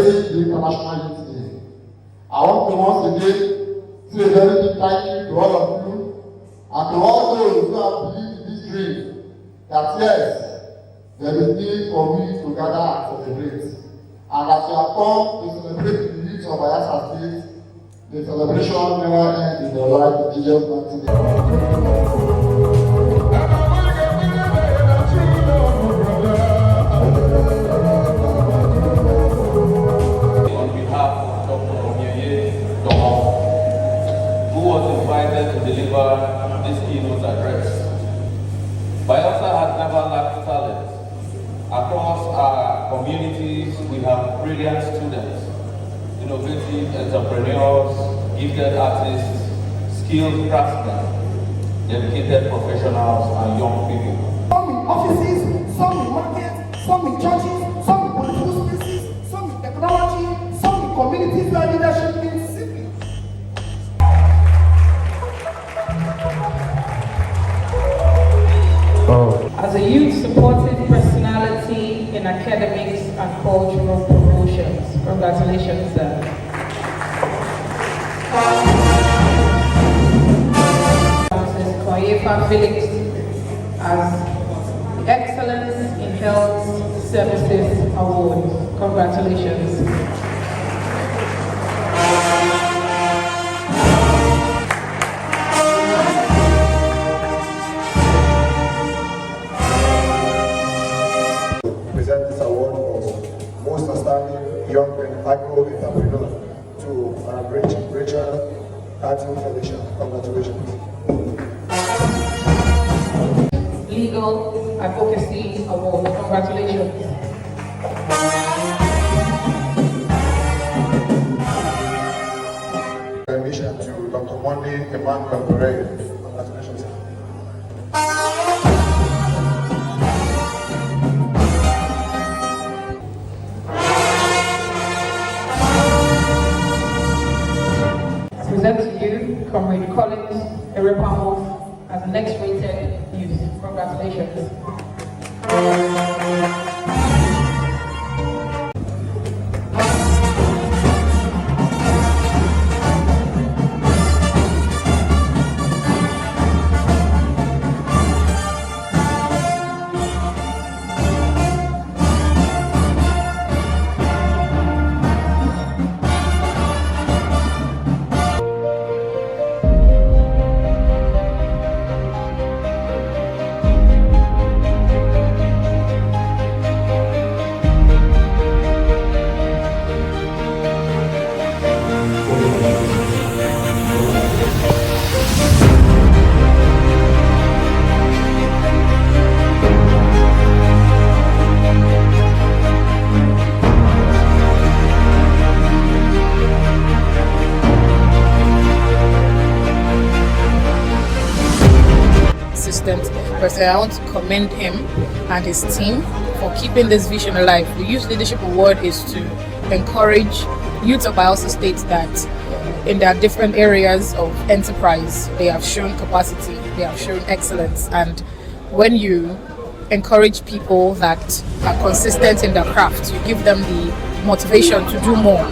celebrating the International Youth Day. I want to once again say a very big thank you to all of you and to all those who have believed in this dream that yes, there is need for we to gather and celebrate. And as you have come to celebrate the youth of Bayelsa State, the celebration never ends in your life in Jesus' mighty name. To deliver this keynote address. Bayelsa has never lacked talent. Across our communities, we have brilliant students, innovative entrepreneurs, gifted artists, skilled craftsmen, dedicated professionals, and young people. Some in offices, some in markets, some in churches, some in political spaces, some in technology, some in communities where leadership means simply. As a youth-supported personality in academics and cultural promotions. Congratulations, sir. Felix as the Excellence in Health Services Award. Congratulations. Present this award for most outstanding young agro entrepreneur to Rachel Carton Foundation. Congratulations. Legal Advocacy Award. Congratulations. Mission to Dr. Monday Emmanuel Pereira. Congratulations. Present to you Comrade Collins Erepamo as the next rated youth. Congratulations. President, I want to commend him and his team for keeping this vision alive. The Youth Leadership Award is to encourage youth of Bayelsa State that in their different areas of enterprise, they have shown capacity, they have shown excellence, and when you encourage people that are consistent in their craft, you give them the motivation to do more.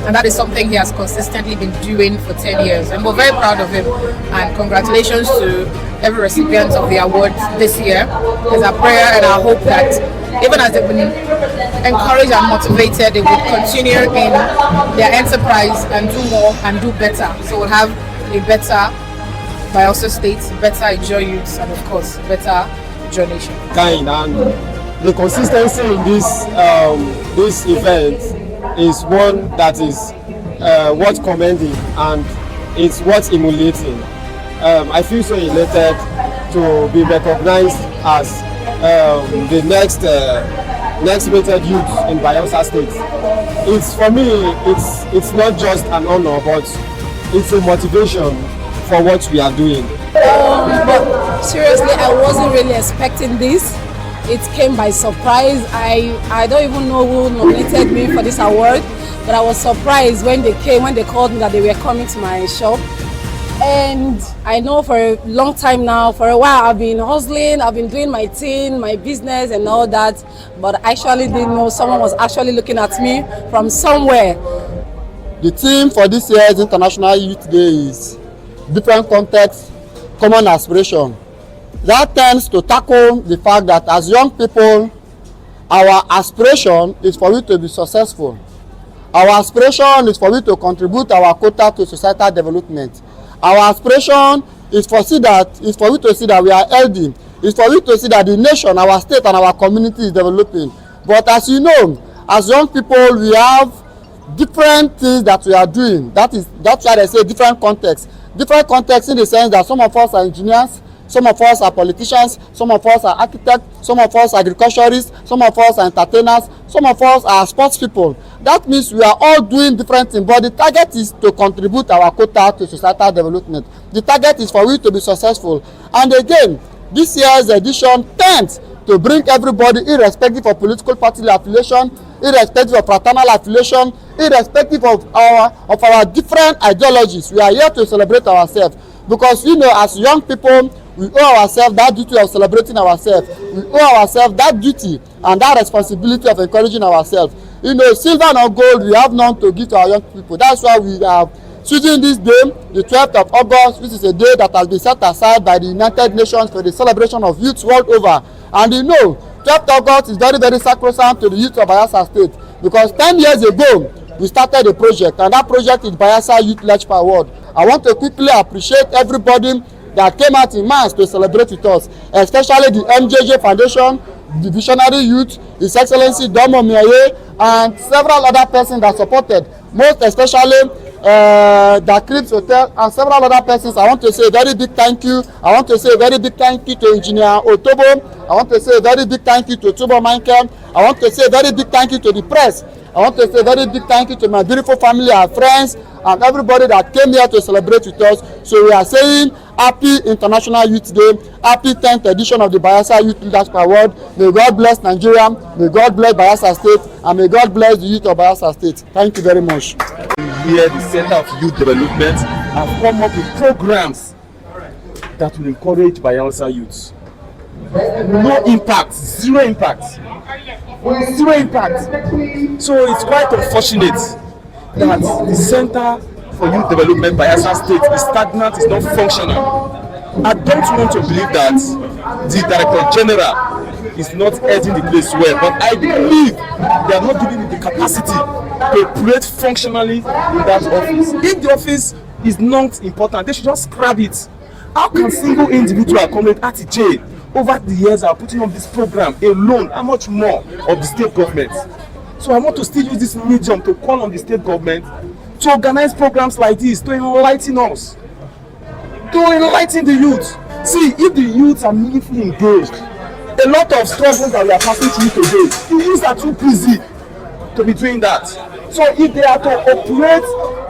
And that is something he has consistently been doing for 10 years. And we're very proud of him. And congratulations to every recipient of the award this year. It's our prayer and our hope that even as they've been encouraged and motivated, they will continue in their enterprise and do more and do better. So we'll have a better Bayelsa State, better Ijaw Youths, and of course, better Ijaw Nation. And the consistency in this event is one that is worth commending, and it's worth emulating. I feel so elated to be recognized as the next rated youth in Bayelsa State. It's for me, it's not just an honor, but it's a motivation for what we are doing. But seriously, I wasn't really expecting this. It came by surprise. I don't even know who nominated me for this award, but I was surprised when they came, when they called me that they were coming to my shop. And I know for a long time now, for a while I've been hustling, I've been doing my thing, my business and all that, but I actually didn't know someone was actually looking at me from somewhere. The theme for this year's International Youth Day is different context, common aspiration. That tends to tackle the fact that as young people, our aspiration is for we to be successful. Our aspiration is for we to contribute our quota to societal development. Our aspiration is for we to see that we are healthy. It's for we to see that the nation, our state, and our community is developing. But as you know, as young people, we have different things that we are doing. That's why they say different contexts. Different contexts in the sense that some of us are engineers, some of us are politicians, some of us are architects, some of us are agriculturists, some of us are entertainers, some of us are sports people. That means we are all doing different things, but the target is to contribute our quota to societal development. The target is for we to be successful. And again, this year's edition tends to bring everybody, irrespective of political party affiliation, irrespective of fraternal affiliation, irrespective of our different ideologies. We are here to celebrate ourselves, because you know, as young people, we owe ourselves that duty of celebrating ourselves. We owe ourselves that duty and that responsibility of encouraging ourselves. You know, silver and gold, we have none to give to our young people. That's why we are choosing this day, the 12th of August, which is a day that has been set aside by the United Nations for the celebration of youth world over. And you know, 12th August is very, very sacrosanct to the youth of Bayelsa State, because 10 years ago, we started a project, and that project is Bayelsa Youth Leadership Award. I want to quickly appreciate everybody that came out in mass to celebrate with us, especially the MJJ Foundation, the Visionary Youth, His Excellency Domo Miaye, and several other persons that supported, most especially the Cribs Hotel and several other persons. I want to say a very big thank you. I want to say a very big thank you to Engineer Otobo. I want to say a very big thank you to Tubo Michael. I want to say a very big thank you to the press. I want to say a very big thank you to my beautiful family and friends and everybody that came here to celebrate with us. So we are saying happy International Youth Day, happy 10th edition of the Bayelsa Youth Leadership Award. May God bless Nigeria, may God bless Bayelsa State, and may God bless the youth of Bayelsa State. Thank you very much. Here, the Center of Youth Development have come up with programs that will encourage Bayelsa youths. No impact, zero impact. Zero impact. So it's quite unfortunate that the Center for Youth Development Bayelsa State is stagnant, is not functional. I don't want to believe that the Director General is not heading the place well, but I believe they are not giving it the capacity to operate functionally in that office. If the office is not important, they should just scrap it. How can single individual comrade RTJ over the years are putting up this program alone, how much more of the state government? So I want to still use this medium to call on the state government to organize programs like this, to enlighten us, to enlighten the youth. See, if the youths are meaningfully engaged, a lot of struggles that we are passing through today, the youths are too busy to be doing that. So if they are to operate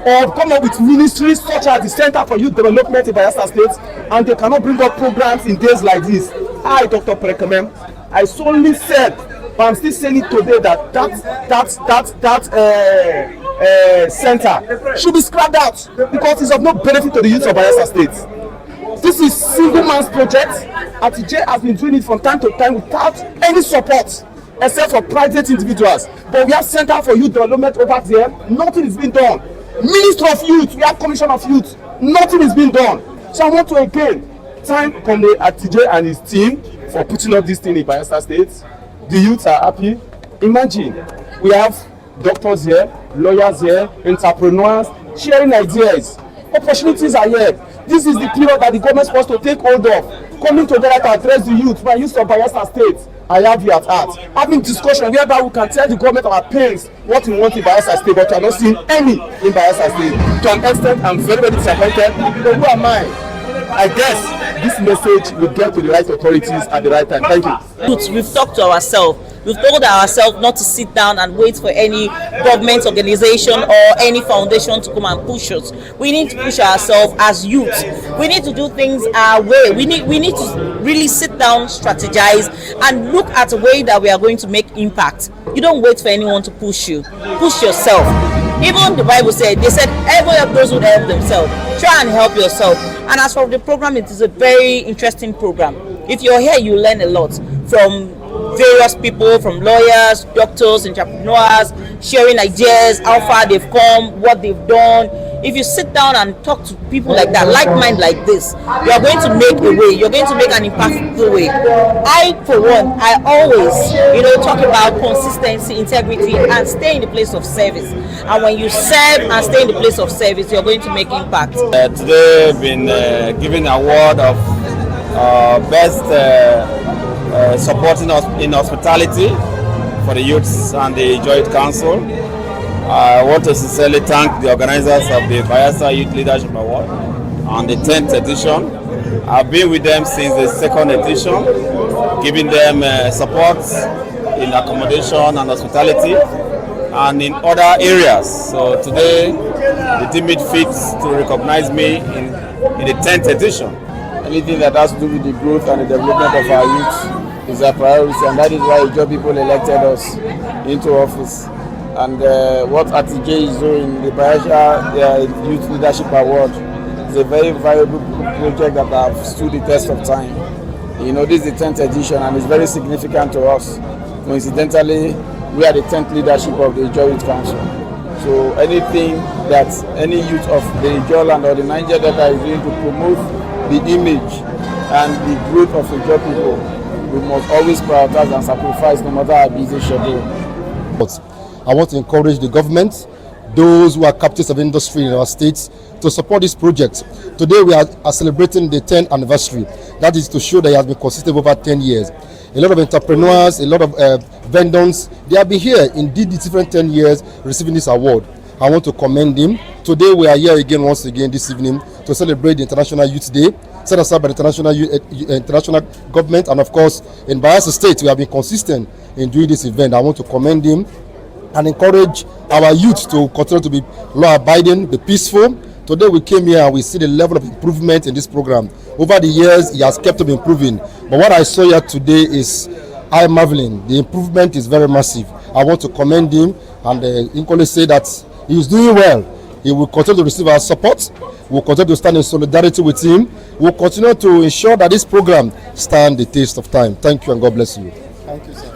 or come up with ministries such as the Center for Youth Development in Bayelsa State, and they cannot bring up programs in days like this, I, Dr. Prekomem, I solely said, but I'm still saying it today, that center should be scrapped out because it's of no benefit to the youth of Bayelsa State. This is single man's project. RTJ has been doing it from time to time without any support, except for private individuals. But we have Center for Youth Development over there. Nothing is being done. Minister of Youth, we have Commission of Youth. Nothing is being done. So I want to again thank Comrade RTJ and his team for putting up this thing in Bayelsa State. The youths are happy. Imagine, we have doctors here, lawyers here, entrepreneurs, sharing ideas. Opportunities are here. This is the period that the government is supposed to take hold of, coming together to address the youth. My youth of Bayelsa State, I have you at heart. Having discussion whereby we can tell the government our pains, what we want in Bayelsa State, but we are not seeing any in Bayelsa State. To an extent, I'm very, very disappointed. But who am I? I guess this message will get to the right authorities at the right time. Thank you. We've talked to ourselves. We've told ourselves not to sit down and wait for any government organization or any foundation to come and push us. We need to push ourselves as youth. We need to do things our way. We need to really sit down, strategize, and look at a way that we are going to make impact. You don't wait for anyone to push you. Push yourself. Even the Bible said, they said, ever help those who help themselves. Try and help yourself. And as for the program, it is a very interesting program. If you're here, you learn a lot from various people, from lawyers, doctors, entrepreneurs, sharing ideas, how far they've come, what they've done. If you sit down and talk to people like that, like mind like this, you are going to make a way. You're going to make an impactful way. I, for one, I always, talk about consistency, integrity, and stay in the place of service. And when you serve and stay in the place of service, you're going to make impact. Today, we've been given an award of best supporting us in hospitality for the youths and the Joint Council. I want to sincerely thank the organizers of the Bayelsa Youth Leadership Award on the 10th edition. I've been with them since the 2nd edition, giving them support in accommodation and hospitality and in other areas. So today, they deem it fit to recognize me in the 10th edition. Anything that has to do with the growth and the development of our youth is a priority, and that is why the job people elected us into office. And what RTJ is doing, the Bayelsa Youth Leadership Award, is a very valuable project that has stood the test of time. This is the 10th edition and it's very significant to us. Coincidentally, we are the 10th leadership of the Joint Council. So anything that any youth of the Ijoland or the Niger Delta is doing to promote the image and the growth of the job people, we must always prioritize and sacrifice no matter how busy schedule. I want to encourage the government, those who are captains of industry in our states, to support this project. Today we are celebrating the 10th anniversary. That is to show that it has been consistent over 10 years. A lot of entrepreneurs, a lot of vendors, they have been here indeed the different 10 years receiving this award. I want to commend them. Today we are here again, once again this evening, to celebrate the International Youth Day, set aside by the international government, and of course in Bayelsa State we have been consistent in doing this event. I want to commend them and encourage our youth to continue to be law-abiding, be peaceful. Today we came here and we see the level of improvement in this program. Over the years, it has kept on improving. But what I saw here today is eye marveling. The improvement is very massive. I want to commend him and equally say that he is doing well. He will continue to receive our support. We will continue to stand in solidarity with him. We will continue to ensure that this program stands the test of time. Thank you and God bless you. Thank you, sir.